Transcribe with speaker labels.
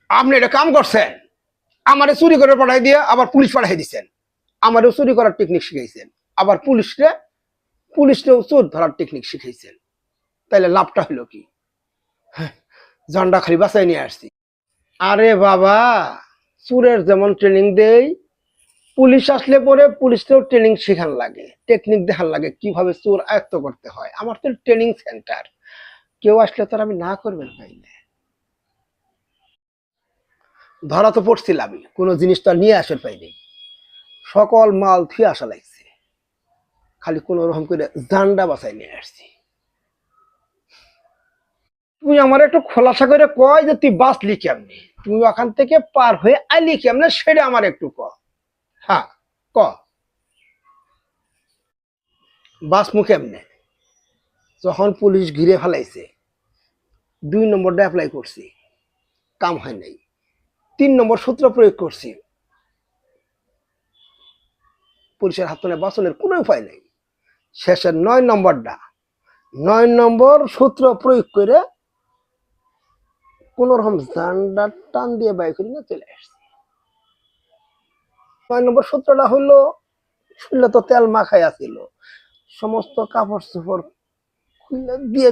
Speaker 1: আপনি এটা কাম করছেন, আমারে চুরি করে পাঠাই দিয়ে আবার পুলিশ পাঠাই দিচ্ছেন। আমারও চুরি করার টেকনিক শিখাইছেন, আবার পুলিশকেও চোর ধরার টেকনিক শিখাইছেন। তাইলে লাভটা হলো কি? জানটা খালি বাঁচাই নিয়ে আসছি। আরে বাবা, চোরের যেমন ট্রেনিং দেই, পুলিশ আসলে পরে পুলিশকেও ট্রেনিং শেখান লাগে, টেকনিক দেখান লাগে কিভাবে চোর আয়ত্ত করতে হয়। আমার তো ট্রেনিং সেন্টার, কেউ আসলে তো আর আমি না করবেন পাই না। ধরা তো পড়ছিলামই, কোনো জিনিস তো আর নিয়ে আসার পাইনি, সকল মাল থুয়ে আসা লাগছে, খালি কোন রকম করে জান্ডা বাঁচাই নিয়ে আসছি। তুই আমার একটু খোলাসা করে কয় যে তুই বাঁচলি কেমনি, তুই ওখান থেকে পার হয়ে আইলি কেমনে, সেটা আমার একটু ক। হ্যাঁ, ক। বাঁচমু কেমনে? যখন পুলিশ ঘিরে ফেলাইছে, 2 নম্বরটা অ্যাপ্লাই করছি, কাম হয় নাই। 3 নম্বর সূত্র প্রয়োগ করছি, পুলিশের হাত থেকে বাঁচানোর কোনো উপায় নেই। শেষের 9 নম্বরটা, 9 নম্বর সূত্র প্রয়োগ করে কোন রকম জান্ডা টান দিয়ে বাইক করে নিয়ে চলে আসছি। 9 নম্বর সূত্রটা হলো, শুনলে তো তেল মাখাই আছিল, সমস্ত কাপড় চোপড় খুলে দিয়ে